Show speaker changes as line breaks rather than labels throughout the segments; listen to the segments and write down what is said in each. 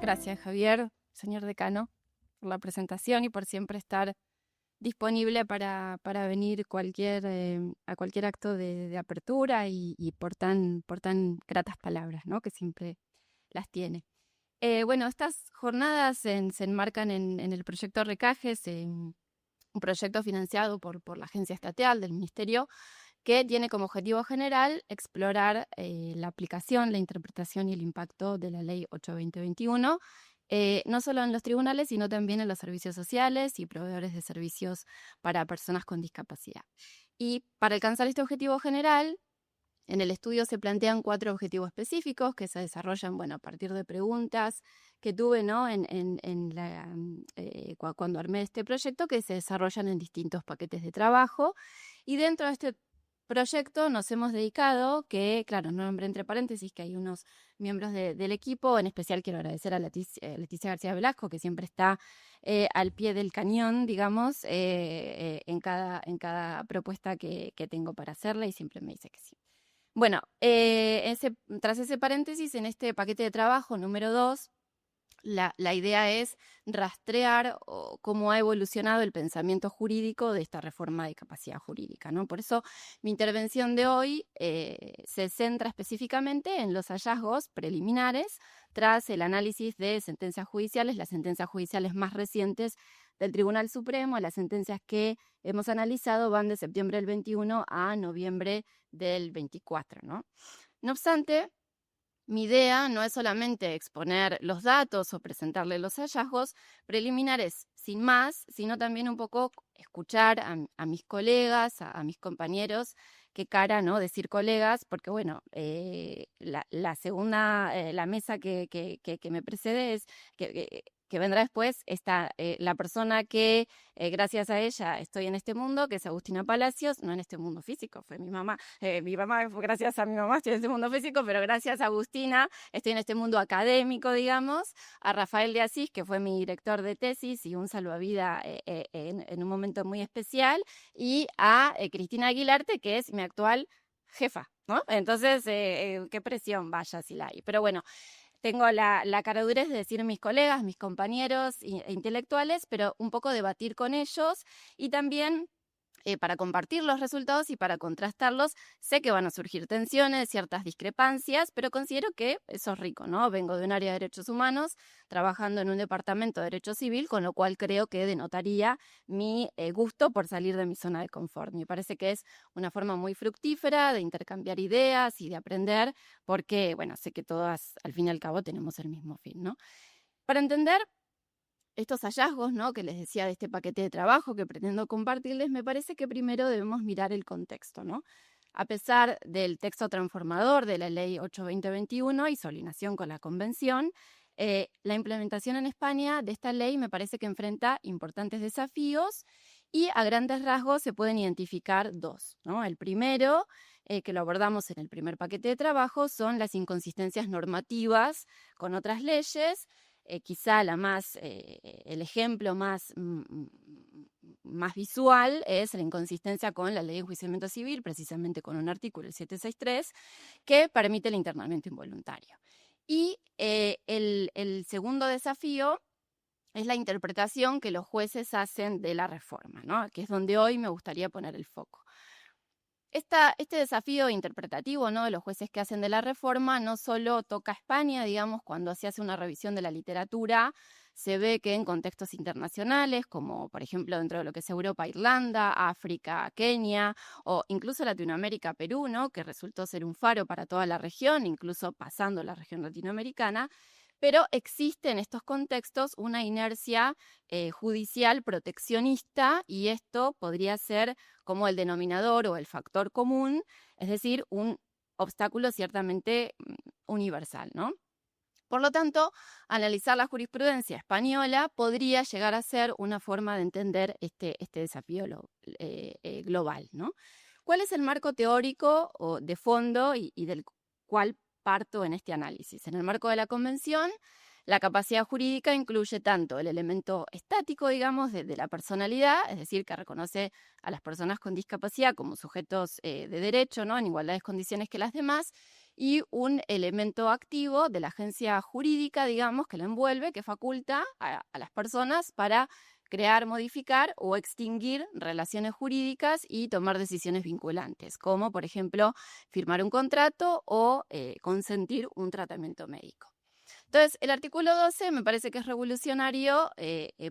Gracias, Javier, señor decano, por la presentación y por siempre estar disponible para venir a cualquier acto de apertura y por tan gratas palabras, ¿no? Que siempre las tiene. Bueno, estas jornadas se enmarcan en el proyecto Recajes, un proyecto financiado por la Agencia Estatal del Ministerio, que tiene como objetivo general explorar la aplicación, la interpretación y el impacto de la Ley 8/2021, no solo en los tribunales, sino también en los servicios sociales y proveedores de servicios para personas con discapacidad. Y para alcanzar este objetivo general, en el estudio se plantean 4 objetivos específicos que se desarrollan, bueno, a partir de preguntas que tuve, ¿no? Cuando armé este proyecto, que se desarrollan en distintos paquetes de trabajo. Y dentro de este proyecto nos hemos dedicado, que claro, no nombré entre paréntesis, que hay unos miembros del equipo, en especial quiero agradecer a Leticia García Velasco, que siempre está al pie del cañón, digamos, en cada propuesta que tengo para hacerle, y siempre me dice que sí. Bueno, tras ese paréntesis, en este paquete de trabajo número 2, la idea es rastrear cómo ha evolucionado el pensamiento jurídico de esta reforma de capacidad jurídica, ¿no? Por eso mi intervención de hoy se centra específicamente en los hallazgos preliminares tras el análisis de sentencias judiciales, las sentencias judiciales más recientes del Tribunal Supremo. Las sentencias que hemos analizado van de septiembre del 21 a noviembre del 24, ¿no? No obstante, mi idea no es solamente exponer los datos o presentarle los hallazgos preliminares sin más, sino también un poco escuchar a mis colegas, a mis compañeros. Qué cara, ¿no? Decir colegas, porque bueno, la segunda, la mesa que me precede es que vendrá después, está la persona que gracias a ella estoy en este mundo, que es Agustina Palacios, no en este mundo físico, fue mi mamá. Gracias a mi mamá estoy en este mundo físico, pero gracias a Agustina estoy en este mundo académico, digamos. A Rafael de Asís, que fue mi director de tesis y un salvavidas en un momento muy especial, y a Cristina Aguilarte, que es mi actual jefa, ¿no? Entonces, qué presión, vaya si la hay. Pero bueno, tengo la caradurez de decir mis colegas, mis compañeros e intelectuales, pero un poco debatir con ellos y también para compartir los resultados y para contrastarlos. Sé que van a surgir tensiones, ciertas discrepancias, pero considero que eso es rico, ¿no? Vengo de un área de derechos humanos, trabajando en un departamento de derecho civil, con lo cual creo que denotaría mi gusto por salir de mi zona de confort. Me parece que es una forma muy fructífera de intercambiar ideas y de aprender, porque, bueno, sé que todas, al fin y al cabo, tenemos el mismo fin, ¿no? Para entender estos hallazgos, ¿no?, que les decía de este paquete de trabajo que pretendo compartirles, me parece que primero debemos mirar el contexto, ¿no? A pesar del texto transformador de la Ley 8/2021 y su alineación con la Convención, la implementación en España de esta ley me parece que enfrenta importantes desafíos, y a grandes rasgos se pueden identificar 2, ¿no? El primero, que lo abordamos en el primer paquete de trabajo, son las inconsistencias normativas con otras leyes. Quizá el ejemplo más visual es la inconsistencia con la Ley de Enjuiciamiento Civil, precisamente con un artículo, el 763, que permite el internamiento involuntario. Y el segundo desafío es la interpretación que los jueces hacen de la reforma, ¿no?, que es donde hoy me gustaría poner el foco. Este desafío interpretativo, ¿no?, de los jueces que hacen de la reforma no solo toca a España. Digamos, cuando se hace una revisión de la literatura, se ve que en contextos internacionales, como por ejemplo dentro de lo que es Europa, Irlanda, África, Kenia, o incluso Latinoamérica, Perú, ¿no?, que resultó ser un faro para toda la región, incluso pasando la región latinoamericana, pero existe en estos contextos una inercia judicial proteccionista, y esto podría ser como el denominador o el factor común, es decir, un obstáculo ciertamente universal, ¿no? Por lo tanto, analizar la jurisprudencia española podría llegar a ser una forma de entender este desafío global, ¿no? ¿Cuál es el marco teórico o de fondo y del cual parto en este análisis? En el marco de la Convención, la capacidad jurídica incluye tanto el elemento estático, digamos, de la personalidad, es decir, que reconoce a las personas con discapacidad como sujetos de derecho, ¿no?, en igualdad de condiciones que las demás, y un elemento activo de la agencia jurídica, digamos, que la envuelve, que faculta a las personas para crear, modificar o extinguir relaciones jurídicas y tomar decisiones vinculantes, como por ejemplo firmar un contrato o consentir un tratamiento médico. Entonces, el artículo 12 me parece que es revolucionario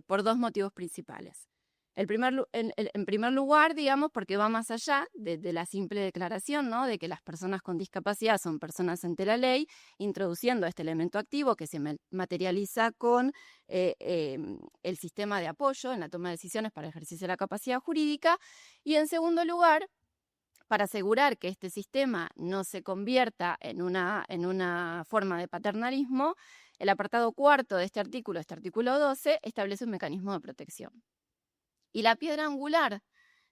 por dos motivos principales. En primer lugar, digamos, porque va más allá de la simple declaración, ¿no?, de que las personas con discapacidad son personas ante la ley, introduciendo este elemento activo que se materializa con el sistema de apoyo en la toma de decisiones para el ejercicio de la capacidad jurídica. Y en segundo lugar, para asegurar que este sistema no se convierta en una forma de paternalismo, el apartado cuarto de este artículo 12, establece un mecanismo de protección. Y la piedra angular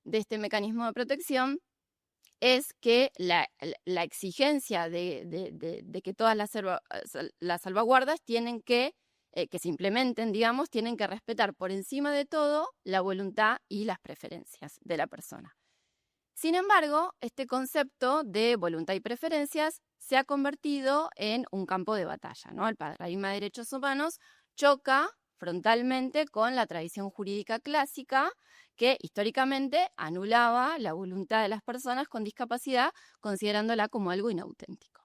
de este mecanismo de protección es que la exigencia de que todas las salvaguardas tienen que se implementen, digamos, tienen que respetar por encima de todo la voluntad y las preferencias de la persona. Sin embargo, este concepto de voluntad y preferencias se ha convertido en un campo de batalla, ¿no? El paradigma de derechos humanos choca frontalmente con la tradición jurídica clásica que históricamente anulaba la voluntad de las personas con discapacidad, considerándola como algo inauténtico.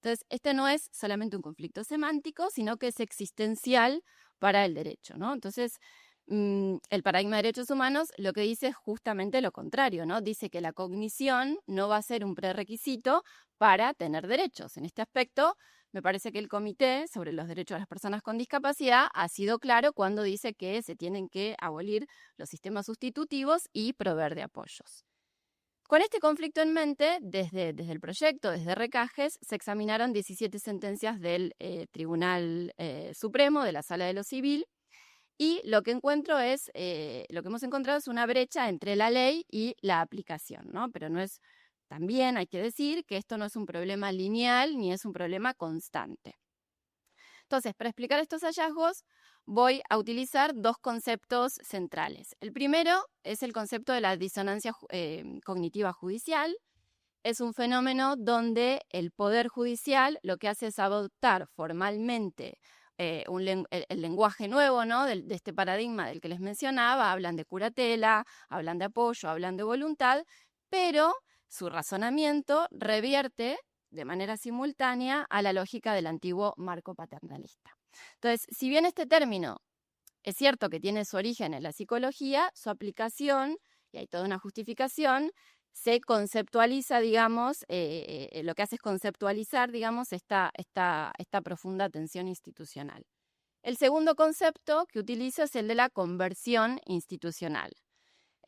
Entonces, este no es solamente un conflicto semántico, sino que es existencial para el derecho, ¿no? Entonces, el paradigma de derechos humanos lo que dice es justamente lo contrario, ¿no? Dice que la cognición no va a ser un prerequisito para tener derechos. En este aspecto, me parece que el Comité sobre los Derechos de las Personas con Discapacidad ha sido claro cuando dice que se tienen que abolir los sistemas sustitutivos y proveer de apoyos. Con este conflicto en mente, desde el proyecto, desde Recajes, se examinaron 17 sentencias del Tribunal Supremo, de la Sala de lo Civil, y lo que hemos encontrado es una brecha entre la ley y la aplicación, ¿no? Pero también hay que decir que esto no es un problema lineal ni es un problema constante. Entonces, para explicar estos hallazgos, voy a utilizar dos conceptos centrales. El primero es el concepto de la disonancia cognitiva judicial. Es un fenómeno donde el Poder Judicial lo que hace es adoptar formalmente el lenguaje nuevo, ¿no?, de este paradigma del que les mencionaba. Hablan de curatela, hablan de apoyo, hablan de voluntad, pero su razonamiento revierte de manera simultánea a la lógica del antiguo marco paternalista. Entonces, si bien este término es cierto que tiene su origen en la psicología, su aplicación, y hay toda una justificación, se conceptualiza, digamos, lo que hace es conceptualizar, digamos, esta profunda tensión institucional. El segundo concepto que utiliza es el de la conversión institucional.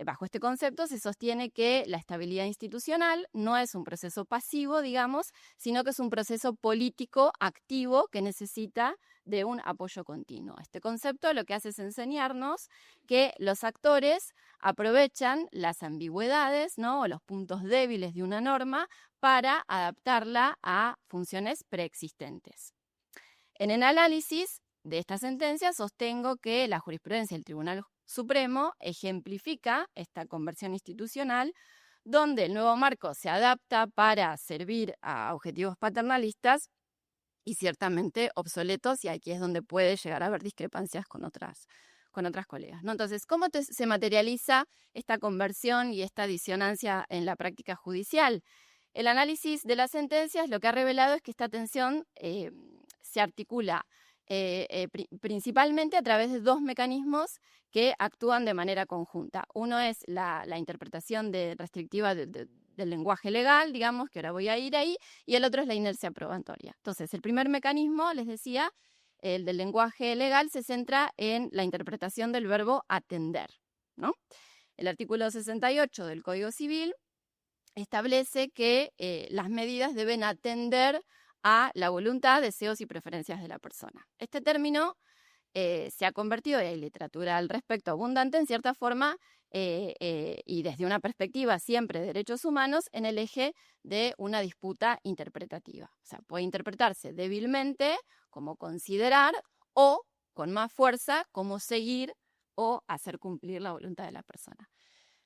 Bajo este concepto se sostiene que la estabilidad institucional no es un proceso pasivo, digamos, sino que es un proceso político activo que necesita de un apoyo continuo. Este concepto lo que hace es enseñarnos que los actores aprovechan las ambigüedades, ¿no?, o los puntos débiles de una norma para adaptarla a funciones preexistentes. En el análisis de esta sentencia sostengo que la jurisprudencia del Tribunal Supremo ejemplifica esta conversión institucional, donde el nuevo marco se adapta para servir a objetivos paternalistas y ciertamente obsoletos, y aquí es donde puede llegar a haber discrepancias con otras colegas, ¿no? Entonces, ¿cómo se materializa esta conversión y esta disonancia en la práctica judicial? El análisis de las sentencias lo que ha revelado es que esta tensión se articula principalmente a través de dos mecanismos que actúan de manera conjunta. Uno es la interpretación restrictiva del lenguaje legal, digamos, que ahora voy a ir ahí, y el otro es la inercia probatoria. Entonces, el primer mecanismo, les decía, el del lenguaje legal, se centra en la interpretación del verbo atender, ¿no? El artículo 68 del Código Civil establece que las medidas deben atender a la voluntad, deseos y preferencias de la persona. Este término se ha convertido, y hay literatura al respecto abundante, en cierta forma, y desde una perspectiva siempre de derechos humanos, en el eje de una disputa interpretativa. O sea, puede interpretarse débilmente como considerar, o con más fuerza como seguir o hacer cumplir la voluntad de la persona.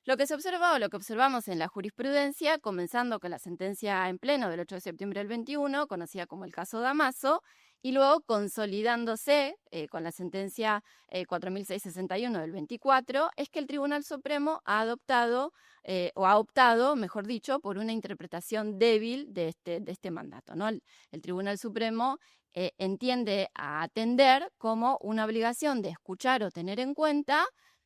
Lo que se observa o lo que observamos en la jurisprudencia, comenzando con la sentencia en pleno del 8 de septiembre del 21, conocida como el caso Damaso, y luego consolidándose con la sentencia 4661 del 24, es que el Tribunal Supremo ha adoptado o ha optado, mejor dicho, por una interpretación débil de este mandato, ¿no? El Tribunal Supremo entiende a atender como una obligación de escuchar o tener en cuenta,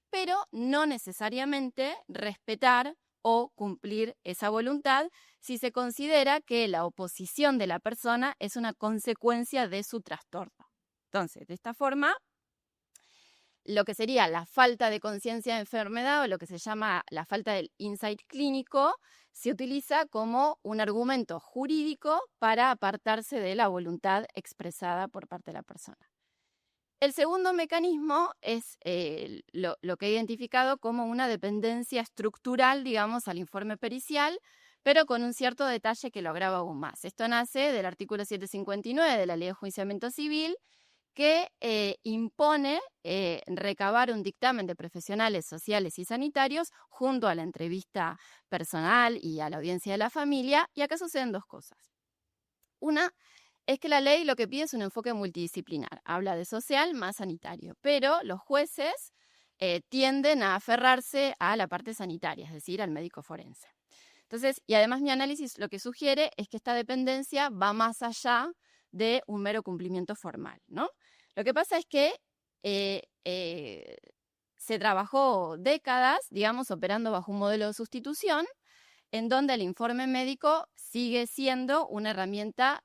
pero no necesariamente respetar o cumplir esa voluntad si se considera que la oposición de la persona es una consecuencia de su trastorno. Entonces, de esta forma, lo que sería la falta de conciencia de enfermedad o lo que se llama la falta del insight clínico se utiliza como un argumento jurídico para apartarse de la voluntad expresada por parte de la persona. El segundo mecanismo es lo que he identificado como una dependencia estructural, digamos, al informe pericial, pero con un cierto detalle que lo agrava aún más. Esto nace del artículo 759 de la Ley de Enjuiciamiento Civil, que impone recabar un dictamen de profesionales sociales y sanitarios junto a la entrevista personal y a la audiencia de la familia, y acá suceden dos cosas. Una es que la ley lo que pide es un enfoque multidisciplinar, habla de social más sanitario, pero los jueces tienden a aferrarse a la parte sanitaria, es decir, al médico forense. Entonces, y además mi análisis lo que sugiere es que esta dependencia va más allá de un mero cumplimiento formal, ¿no? Lo que pasa es que se trabajó décadas, digamos, operando bajo un modelo de sustitución, en donde el informe médico sigue siendo una herramienta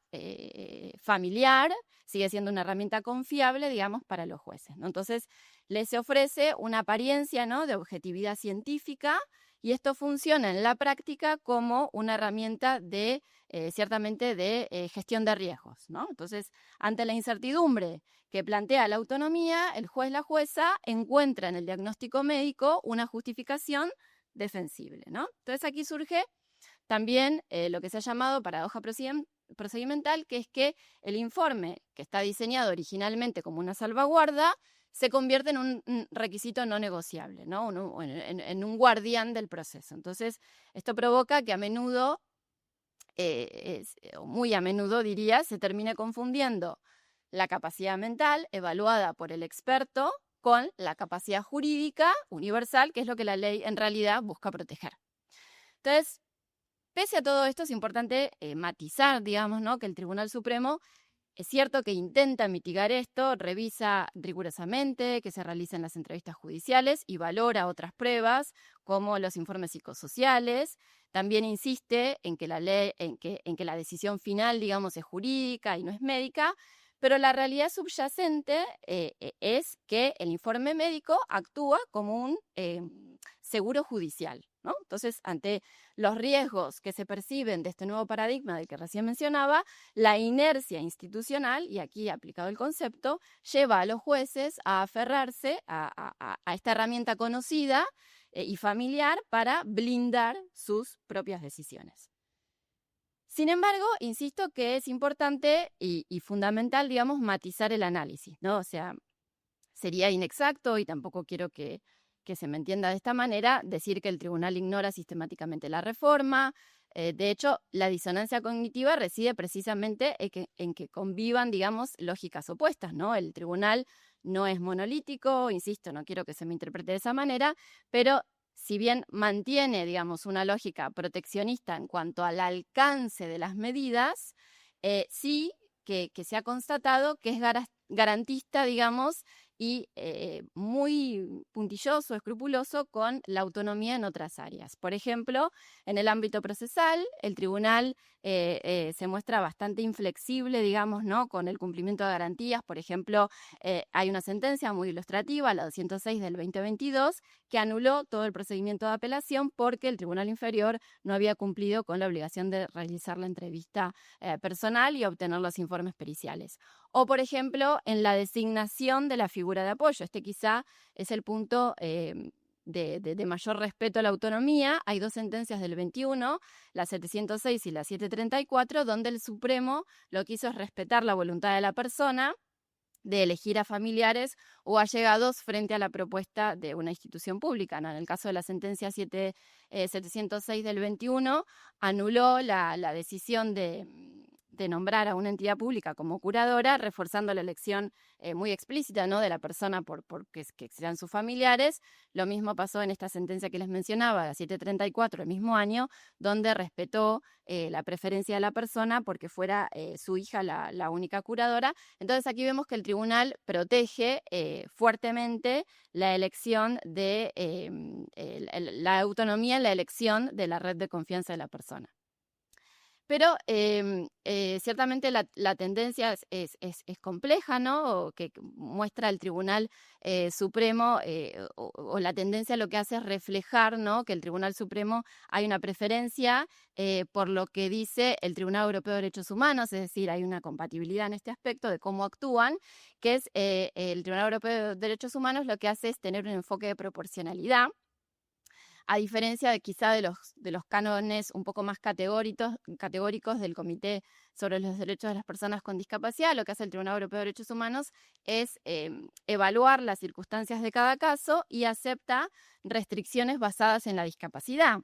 familiar, sigue siendo una herramienta confiable, digamos, para los jueces, ¿no? Entonces, les ofrece una apariencia, ¿no?, de objetividad científica, y esto funciona en la práctica como una herramienta de, ciertamente, de gestión de riesgos, ¿no? Entonces, ante la incertidumbre que plantea la autonomía, el juez, la jueza, encuentra en el diagnóstico médico una justificación defensible, ¿no? Entonces aquí surge también lo que se ha llamado paradoja procedimental, que es que el informe, que está diseñado originalmente como una salvaguarda, se convierte en un requisito no negociable, ¿no? En un guardián del proceso. Entonces, esto provoca que a menudo, o muy a menudo diría, se termine confundiendo la capacidad mental evaluada por el experto con la capacidad jurídica universal, que es lo que la ley en realidad busca proteger. Entonces, pese a todo esto, es importante matizar, digamos, ¿no?, que el Tribunal Supremo es cierto que intenta mitigar esto, revisa rigurosamente que se realicen las entrevistas judiciales y valora otras pruebas, como los informes psicosociales. También insiste en que la ley, en que la decisión final, digamos, es jurídica y no es médica, pero la realidad subyacente es que el informe médico actúa como un seguro judicial, ¿no? Entonces, ante los riesgos que se perciben de este nuevo paradigma del que recién mencionaba, la inercia institucional, y aquí aplicado el concepto, lleva a los jueces a aferrarse a esta herramienta conocida y familiar para blindar sus propias decisiones. Sin embargo, insisto que es importante y fundamental, digamos, matizar el análisis, ¿no? O sea, sería inexacto, y tampoco quiero que se me entienda de esta manera, decir que el tribunal ignora sistemáticamente la reforma. De hecho, la disonancia cognitiva reside precisamente en que convivan, digamos, lógicas opuestas, ¿no? El tribunal no es monolítico, insisto, no quiero que se me interprete de esa manera, pero si bien mantiene, digamos, una lógica proteccionista en cuanto al alcance de las medidas, sí que se ha constatado que es garantista, digamos, y muy puntilloso, escrupuloso con la autonomía en otras áreas. Por ejemplo, en el ámbito procesal, el tribunal se muestra bastante inflexible, digamos, ¿no?, con el cumplimiento de garantías. Por ejemplo, hay una sentencia muy ilustrativa, la 206 del 2022, que anuló todo el procedimiento de apelación porque el tribunal inferior no había cumplido con la obligación de realizar la entrevista personal y obtener los informes periciales. O, por ejemplo, en la designación de la figura de apoyo. Este quizá es el punto de mayor respeto a la autonomía. Hay dos sentencias del 21, la 706 y la 734, donde el Supremo lo que hizo es respetar la voluntad de la persona de elegir a familiares o allegados frente a la propuesta de una institución pública, ¿no? En el caso de la sentencia 706 del 21, anuló la decisión de nombrar a una entidad pública como curadora, reforzando la elección muy explícita, ¿no?, de la persona por que sean sus familiares. Lo mismo pasó en esta sentencia que les mencionaba, la 734 del mismo año, donde respetó la preferencia de la persona porque fuera su hija la única curadora. Entonces aquí vemos que el tribunal protege fuertemente la elección de la autonomía en la elección de la red de confianza de la persona. Pero ciertamente la tendencia es compleja, ¿no? O que muestra el Tribunal Supremo, o la tendencia lo que hace es reflejar, ¿no?, que el Tribunal Supremo hay una preferencia por lo que dice el Tribunal Europeo de Derechos Humanos, es decir, hay una compatibilidad en este aspecto de cómo actúan, que es el Tribunal Europeo de Derechos Humanos lo que hace es tener un enfoque de proporcionalidad, a diferencia de quizá de los cánones un poco más categóricos del Comité sobre los Derechos de las Personas con Discapacidad. Lo que hace el Tribunal Europeo de Derechos Humanos es evaluar las circunstancias de cada caso y acepta restricciones basadas en la discapacidad.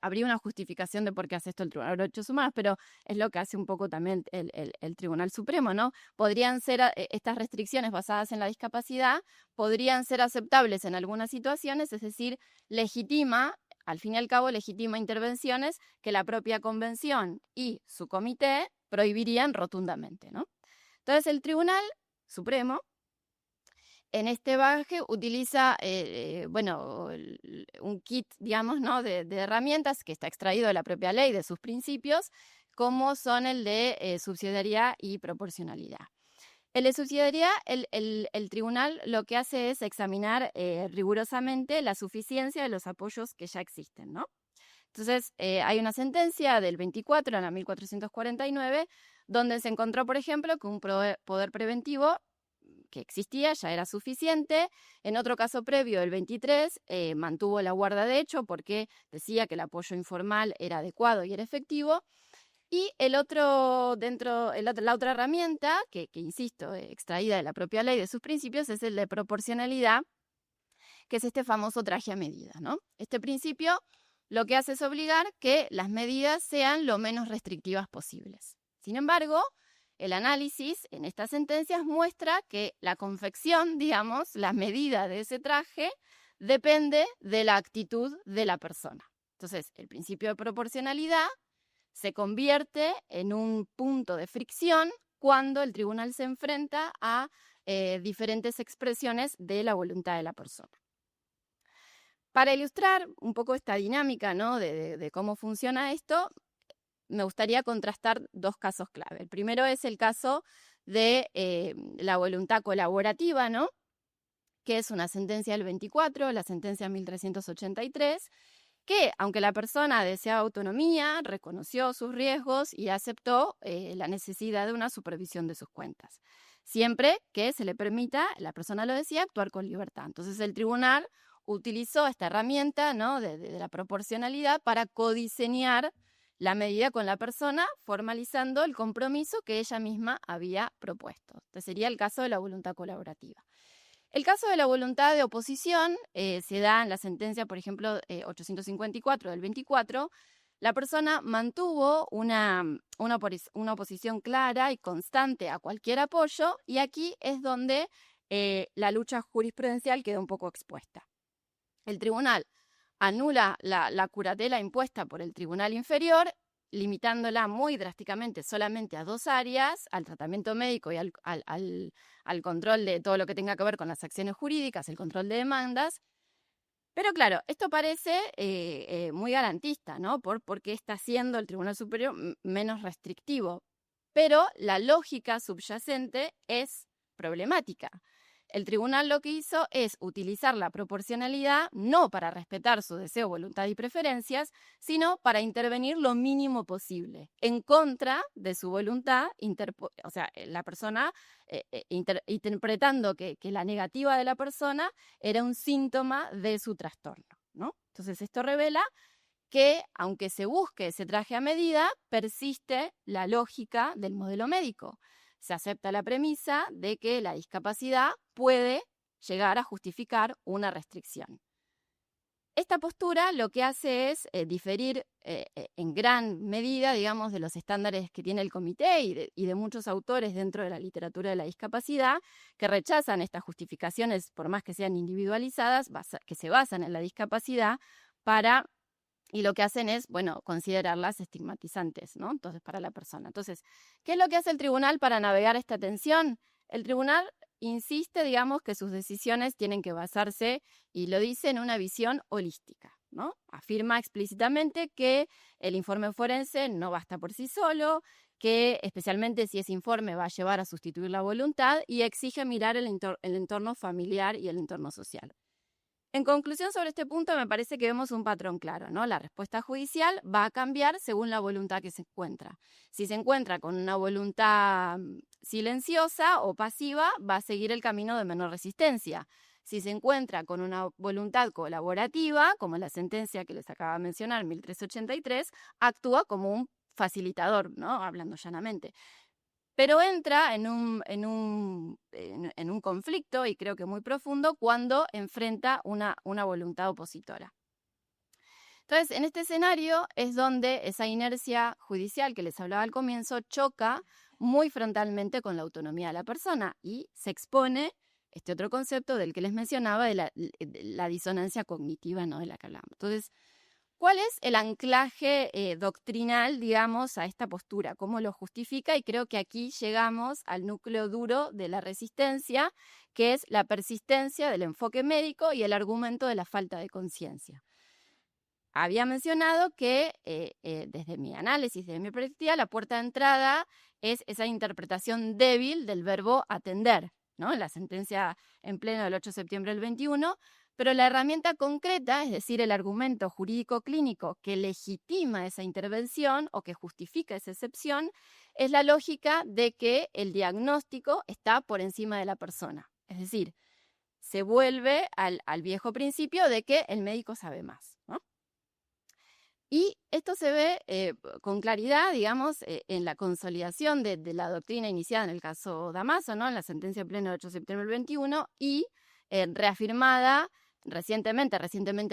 Habría una justificación de por qué hace esto el Tribunal de Derechos Humanos, pero es lo que hace un poco también el Tribunal Supremo, ¿no? Podrían ser estas restricciones basadas en la discapacidad, podrían ser aceptables en algunas situaciones, es decir, al fin y al cabo, legitima intervenciones que la propia Convención y su comité prohibirían rotundamente, ¿no? Entonces, el Tribunal Supremo en este bagaje utiliza, un kit, digamos, ¿no?, de herramientas que está extraído de la propia ley, de sus principios, como son el de subsidiariedad y proporcionalidad. El de subsidiariedad, el tribunal lo que hace es examinar rigurosamente la suficiencia de los apoyos que ya existen, ¿no? Entonces, hay una sentencia del 24, en la 1449, donde se encontró, por ejemplo, que un poder preventivo que existía ya era suficiente. En otro caso previo, el 23, mantuvo la guarda de hecho porque decía que el apoyo informal era adecuado y era efectivo. Y la otra herramienta, que insisto, extraída de la propia ley, de sus principios, es el de proporcionalidad, que es este famoso traje a medida, ¿no? Este principio lo que hace es obligar que las medidas sean lo menos restrictivas posibles. Sin embargo, el análisis en estas sentencias muestra que la confección, digamos, la medida de ese traje, depende de la actitud de la persona. Entonces, el principio de proporcionalidad se convierte en un punto de fricción cuando el tribunal se enfrenta a diferentes expresiones de la voluntad de la persona. Para ilustrar un poco esta dinámica, ¿no?, de cómo funciona esto, me gustaría contrastar dos casos clave. El primero es el caso de la voluntad colaborativa, ¿no?, que es una sentencia del 24, la sentencia 1383, que aunque la persona deseaba autonomía, reconoció sus riesgos y aceptó la necesidad de una supervisión de sus cuentas, siempre que se le permita, la persona lo decía, actuar con libertad. Entonces el tribunal utilizó esta herramienta, ¿no?, de la proporcionalidad para codiseñar la medida con la persona, formalizando el compromiso que ella misma había propuesto. Este sería el caso de la voluntad colaborativa. El caso de la voluntad de oposición se da en la sentencia, por ejemplo, 854 del 24. La persona mantuvo una oposición clara y constante a cualquier apoyo, y aquí es donde la lucha jurisprudencial queda un poco expuesta. El tribunal anula la curatela impuesta por el tribunal inferior, limitándola muy drásticamente solamente a dos áreas, al tratamiento médico y al control de todo lo que tenga que ver con las acciones jurídicas, el control de demandas. Pero claro, esto parece muy garantista, ¿no?, porque está siendo el Tribunal Superior menos restrictivo. Pero la lógica subyacente es problemática. El tribunal lo que hizo es utilizar la proporcionalidad no para respetar su deseo, voluntad y preferencias, sino para intervenir lo mínimo posible, en contra de su voluntad, la persona interpretando que la negativa de la persona era un síntoma de su trastorno, ¿no? Entonces esto revela que, aunque se busque ese traje a medida, persiste la lógica del modelo médico. se acepta la premisa de que la discapacidad puede llegar a justificar una restricción. Esta postura lo que hace es diferir en gran medida, digamos, de los estándares que tiene el comité y de muchos autores dentro de la literatura de la discapacidad que rechazan estas justificaciones, por más que sean individualizadas, que se basan en la discapacidad y lo que hacen es, bueno, considerarlas estigmatizantes, ¿no? Entonces, para la persona. Entonces, ¿qué es lo que hace el tribunal para navegar esta tensión? El tribunal insiste, digamos, que sus decisiones tienen que basarse, y lo dice, en una visión holística, ¿no? Afirma explícitamente que el informe forense no basta por sí solo, que especialmente si ese informe va a llevar a sustituir la voluntad, y exige mirar el entorno familiar y el entorno social. En conclusión, sobre este punto me parece que vemos un patrón claro, ¿no? La respuesta judicial va a cambiar según la voluntad que se encuentra. Si se encuentra con una voluntad silenciosa o pasiva, va a seguir el camino de menor resistencia. Si se encuentra con una voluntad colaborativa, como la sentencia que les acaba de mencionar, 1383, actúa como un facilitador, ¿no? Hablando llanamente. Pero entra en un conflicto, y creo que muy profundo, cuando enfrenta una voluntad opositora. Entonces, en este escenario es donde esa inercia judicial que les hablaba al comienzo choca muy frontalmente con la autonomía de la persona y se expone este otro concepto del que les mencionaba, de la disonancia cognitiva, ¿no? De la que hablamos. Entonces, ¿cuál es el anclaje doctrinal, digamos, a esta postura? ¿Cómo lo justifica? Y creo que aquí llegamos al núcleo duro de la resistencia, que es la persistencia del enfoque médico y el argumento de la falta de conciencia. Había mencionado que desde mi análisis, desde mi perspectiva, la puerta de entrada es esa interpretación débil del verbo atender, ¿no? En la sentencia en pleno del 8 de septiembre del 21, pero la herramienta concreta, es decir, el argumento jurídico clínico que legitima esa intervención o que justifica esa excepción, es la lógica de que el diagnóstico está por encima de la persona. Es decir, se vuelve al viejo principio de que el médico sabe más, ¿no? Y esto se ve con claridad, digamos, en la consolidación de la doctrina iniciada en el caso Damaso, ¿no? En la sentencia pleno del 8 de septiembre del 21, y reafirmada recientemente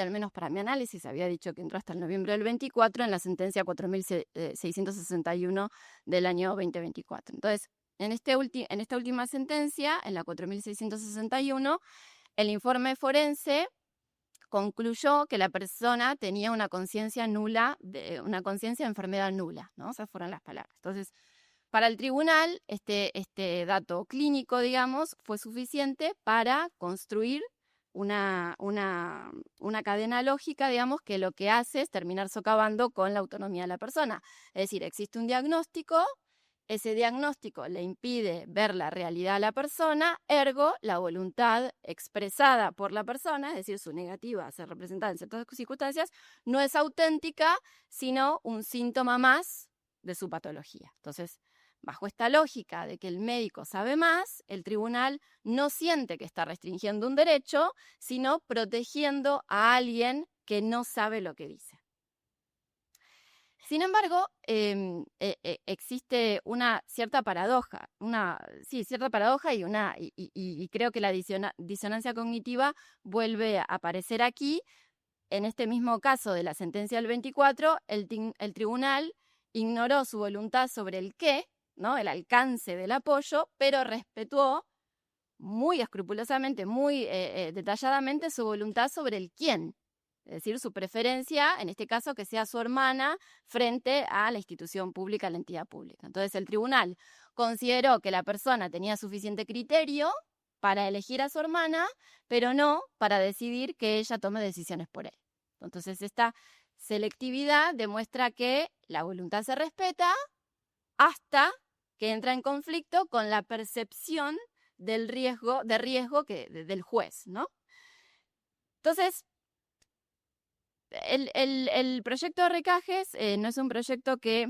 al menos para mi análisis, había dicho que entró hasta el noviembre del 24, en la sentencia 4661 del año 2024. Entonces, en esta última sentencia, en la 4661, el informe forense concluyó que la persona tenía una conciencia nula, una conciencia de enfermedad nula, ¿no? Esas fueron las palabras. Entonces, para el tribunal, este dato clínico, digamos, fue suficiente para construir una cadena lógica, digamos, que lo que hace es terminar socavando con la autonomía de la persona. Es decir, existe un diagnóstico, ese diagnóstico le impide ver la realidad a la persona, ergo, la voluntad expresada por la persona, es decir, su negativa a ser representada en ciertas circunstancias, no es auténtica, sino un síntoma más de su patología. Entonces, bajo esta lógica de que el médico sabe más, el tribunal no siente que está restringiendo un derecho, sino protegiendo a alguien que no sabe lo que dice. Sin embargo, existe una cierta paradoja, y creo que la disonancia cognitiva vuelve a aparecer aquí. En este mismo caso de la sentencia del 24, el tribunal ignoró su voluntad sobre el qué, ¿no? El alcance del apoyo, pero respetó muy escrupulosamente, muy detalladamente su voluntad sobre el quién. Es decir, su preferencia, en este caso, que sea su hermana frente a la institución pública, la entidad pública. Entonces, el tribunal consideró que la persona tenía suficiente criterio para elegir a su hermana, pero no para decidir que ella tome decisiones por él. Entonces, esta selectividad demuestra que la voluntad se respeta hasta que entra en conflicto con la percepción del riesgo del juez, ¿no? Entonces, el proyecto de Recajes no es un proyecto que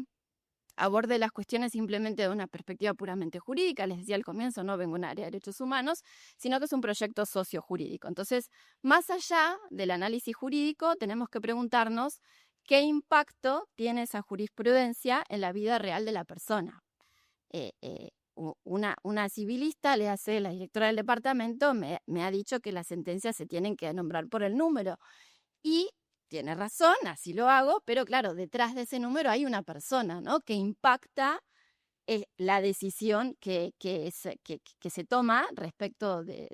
aborde las cuestiones simplemente de una perspectiva puramente jurídica, les decía al comienzo, no vengo de un área de derechos humanos, sino que es un proyecto sociojurídico. Entonces, más allá del análisis jurídico, tenemos que preguntarnos qué impacto tiene esa jurisprudencia en la vida real de la persona. una civilista, le hace la directora del departamento, me ha dicho que las sentencias se tienen que nombrar por el número. Y tiene razón, así lo hago, pero claro, detrás de ese número hay una persona, ¿no?, que impacta la decisión que se toma respecto de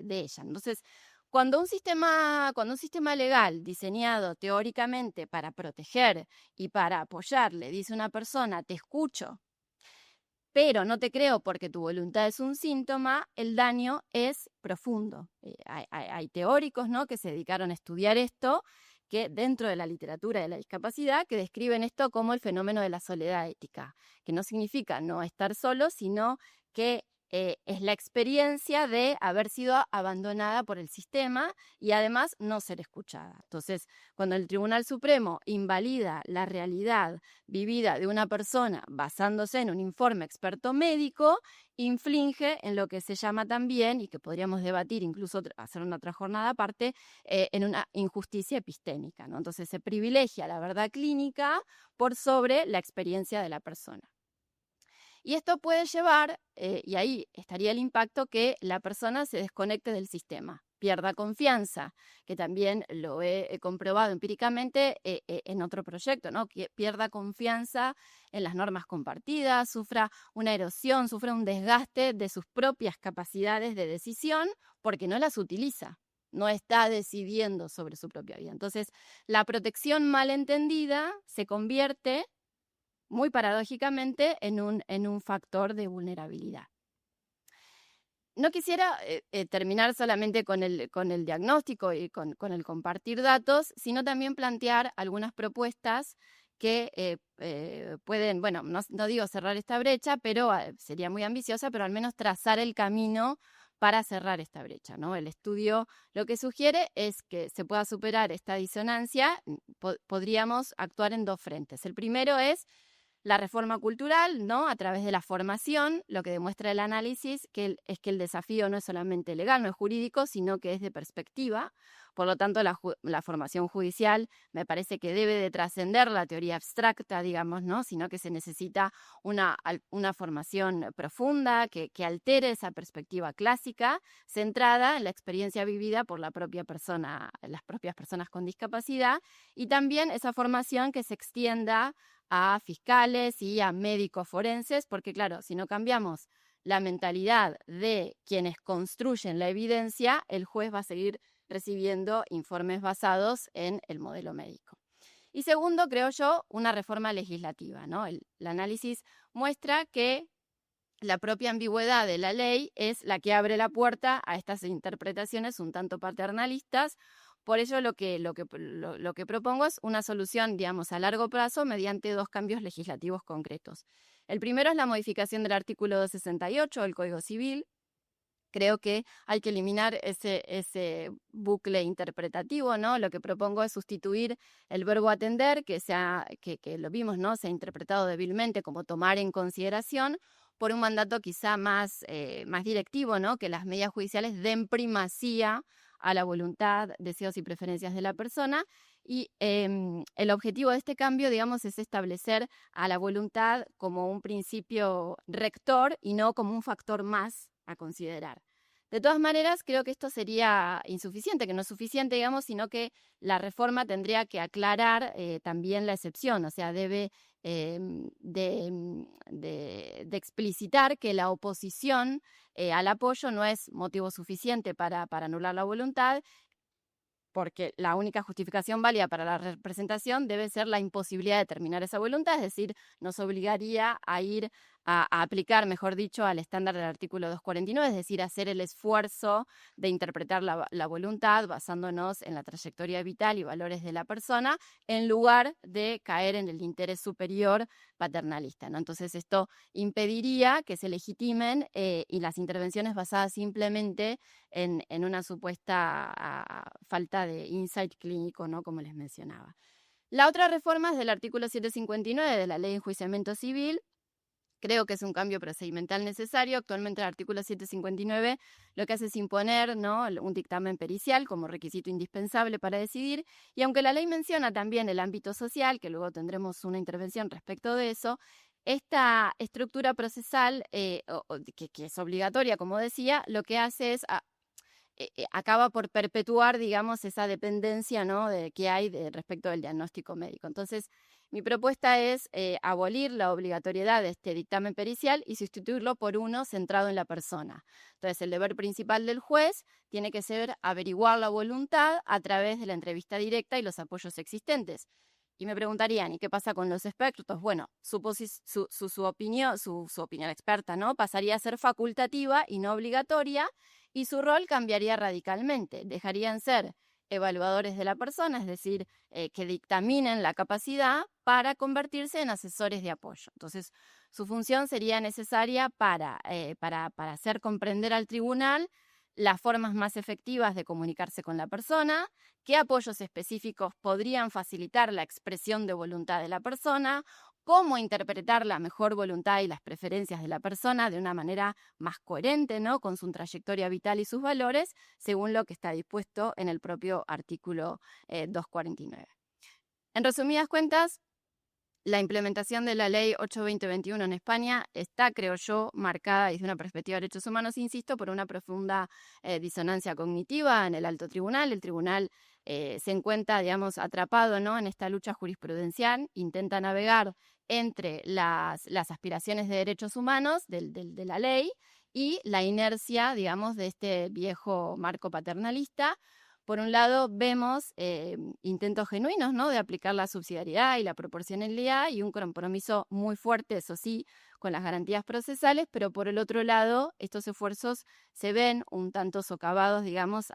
ella. Entonces, cuando un sistema legal diseñado teóricamente para proteger y para apoyar le dice a una persona, te escucho, pero no te creo porque tu voluntad es un síntoma, el daño es profundo. Hay teóricos, ¿no?, que se dedicaron a estudiar esto, que dentro de la literatura de la discapacidad, que describen esto como el fenómeno de la soledad ética, que no significa no estar solo, sino que es la experiencia de haber sido abandonada por el sistema y además no ser escuchada. Entonces, cuando el Tribunal Supremo invalida la realidad vivida de una persona basándose en un informe experto médico, inflige en lo que se llama también, y que podríamos debatir, incluso hacer una otra jornada aparte, en una injusticia epistémica, ¿no? Entonces se privilegia la verdad clínica por sobre la experiencia de la persona. Y esto puede llevar, y ahí estaría el impacto, que la persona se desconecte del sistema, pierda confianza, que también lo he comprobado empíricamente en otro proyecto, ¿no?, que pierda confianza en las normas compartidas, sufra una erosión, sufra un desgaste de sus propias capacidades de decisión porque no las utiliza, no está decidiendo sobre su propia vida. Entonces, la protección malentendida se convierte muy paradójicamente en un factor de vulnerabilidad. No quisiera terminar solamente con el diagnóstico y con el compartir datos, sino también plantear algunas propuestas que pueden, bueno, no digo cerrar esta brecha, pero sería muy ambiciosa, pero al menos trazar el camino para cerrar esta brecha, ¿no? El estudio lo que sugiere es que se pueda superar esta disonancia. Podríamos actuar en dos frentes. El primero es la reforma cultural, ¿no?, a través de la formación. Lo que demuestra el análisis es que el desafío no es solamente legal, no es jurídico, sino que es de perspectiva. Por lo tanto, la formación judicial me parece que debe de trascender la teoría abstracta, digamos, ¿no?, sino que se necesita una formación profunda que altere esa perspectiva clásica, centrada en la experiencia vivida por la propia persona, las propias personas con discapacidad, y también esa formación que se extienda a fiscales y a médicos forenses, porque claro, si no cambiamos la mentalidad de quienes construyen la evidencia, el juez va a seguir recibiendo informes basados en el modelo médico. Y segundo, creo yo, una reforma legislativa, ¿no? El análisis muestra que la propia ambigüedad de la ley es la que abre la puerta a estas interpretaciones un tanto paternalistas. Por ello, lo que propongo es una solución, digamos, a largo plazo mediante dos cambios legislativos concretos. El primero es la modificación del artículo 268 del Código Civil. Creo que hay que eliminar ese bucle interpretativo, ¿no? Lo que propongo es sustituir el verbo atender, que lo vimos, ¿no?, se ha interpretado débilmente como tomar en consideración, por un mandato quizá más directivo, ¿no?, que las medidas judiciales den primacía a la voluntad, deseos y preferencias de la persona. Y el objetivo de este cambio, digamos, es establecer a la voluntad como un principio rector y no como un factor más a considerar. De todas maneras, creo que esto sería insuficiente, que no es suficiente, digamos, sino que la reforma tendría que aclarar también la excepción, o sea, debe de explicitar que la oposición al apoyo no es motivo suficiente para anular la voluntad, porque la única justificación válida para la representación debe ser la imposibilidad de terminar esa voluntad, es decir, nos obligaría a ir a aplicar, mejor dicho, al estándar del artículo 249, es decir, hacer el esfuerzo de interpretar la voluntad basándonos en la trayectoria vital y valores de la persona, en lugar de caer en el interés superior paternalista, ¿no? Entonces esto impediría que se legitimen y las intervenciones basadas simplemente en una supuesta falta de insight clínico, ¿no?, como les mencionaba. La otra reforma es del artículo 759 de la Ley de Enjuiciamiento Civil. Creo que es un cambio procedimental necesario. Actualmente el artículo 759 lo que hace es imponer, ¿no?, un dictamen pericial como requisito indispensable para decidir, y aunque la ley menciona también el ámbito social, que luego tendremos una intervención respecto de eso, Esta estructura procesal, que es obligatoria, como decía, lo que hace es acaba por perpetuar, digamos, esa dependencia, ¿no?, que hay respecto del diagnóstico médico. Entonces, mi propuesta es abolir la obligatoriedad de este dictamen pericial y sustituirlo por uno centrado en la persona. Entonces, el deber principal del juez tiene que ser averiguar la voluntad a través de la entrevista directa y los apoyos existentes. Y me preguntarían, ¿y qué pasa con los expertos? Bueno, su opinión, su opinión experta, ¿no?, pasaría a ser facultativa y no obligatoria, y su rol cambiaría radicalmente. Dejarían ser evaluadores de la persona, es decir, que dictaminen la capacidad, para convertirse en asesores de apoyo. Entonces, su función sería necesaria para hacer comprender al tribunal las formas más efectivas de comunicarse con la persona, qué apoyos específicos podrían facilitar la expresión de voluntad de la persona, cómo interpretar la mejor voluntad y las preferencias de la persona de una manera más coherente, ¿no?, con su trayectoria vital y sus valores, según lo que está dispuesto en el propio artículo 249. En resumidas cuentas, la implementación de la ley 8/2021 en España está, creo yo, marcada desde una perspectiva de derechos humanos, insisto, por una profunda disonancia cognitiva en el alto tribunal. El tribunal se encuentra, digamos, atrapado, ¿no?, en esta lucha jurisprudencial, intenta navegar entre las aspiraciones de derechos humanos de la ley y la inercia, digamos, de este viejo marco paternalista. Por un lado, vemos intentos genuinos, ¿no?, de aplicar la subsidiariedad y la proporcionalidad y un compromiso muy fuerte, eso sí, con las garantías procesales, pero por el otro lado, estos esfuerzos se ven un tanto socavados, digamos,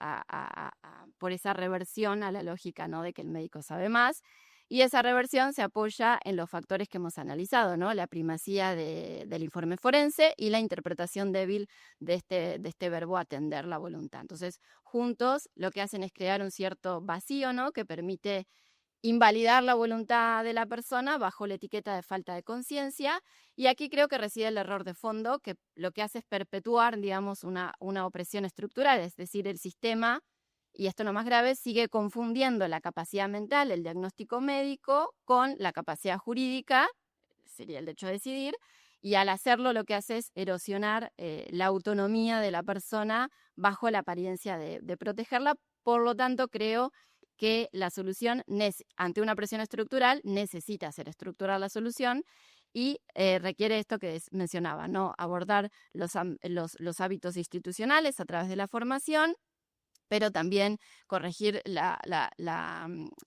por esa reversión a la lógica, ¿no?, de que el médico sabe más. Y esa reversión se apoya en los factores que hemos analizado, ¿no?, la primacía del informe forense y la interpretación débil de este verbo atender la voluntad. Entonces, juntos lo que hacen es crear un cierto vacío, ¿no?, que permite invalidar la voluntad de la persona bajo la etiqueta de falta de conciencia, y aquí creo que reside el error de fondo, que lo que hace es perpetuar, digamos, una opresión estructural, es decir, el sistema, y esto lo más grave, sigue confundiendo la capacidad mental, el diagnóstico médico, con la capacidad jurídica, sería el derecho a decidir, y al hacerlo lo que hace es erosionar la autonomía de la persona bajo la apariencia de protegerla. Por lo tanto, creo que la solución ante una presión estructural necesita ser estructural la solución y requiere esto que mencionaba, ¿no?, abordar los hábitos institucionales a través de la formación, pero también corregir la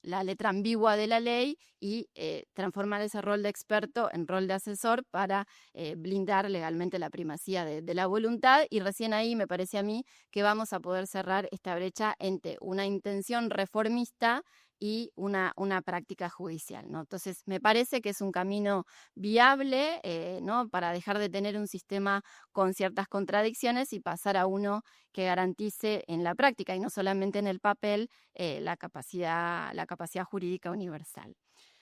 letra ambigua de la ley y transformar ese rol de experto en rol de asesor para blindar legalmente la primacía de la voluntad, y recién ahí me parece a mí que vamos a poder cerrar esta brecha entre una intención reformista y una práctica judicial, ¿no? Entonces, me parece que es un camino viable, ¿no?, para dejar de tener un sistema con ciertas contradicciones y pasar a uno que garantice en la práctica y no solamente en el papel la capacidad jurídica universal.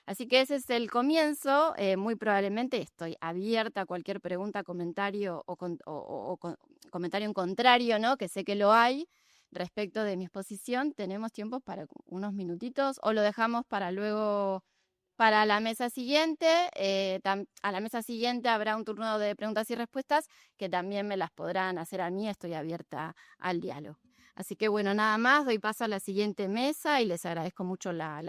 Así que ese es el comienzo. Muy probablemente estoy abierta a cualquier pregunta, comentario o comentario en contrario, ¿no?, que sé que lo hay respecto de mi exposición. Tenemos tiempo para unos minutitos o lo dejamos para luego. Para la mesa siguiente, a la mesa siguiente habrá un turno de preguntas y respuestas que también me las podrán hacer a mí, estoy abierta al diálogo. Así que bueno, nada más, doy paso a la siguiente mesa y les agradezco mucho la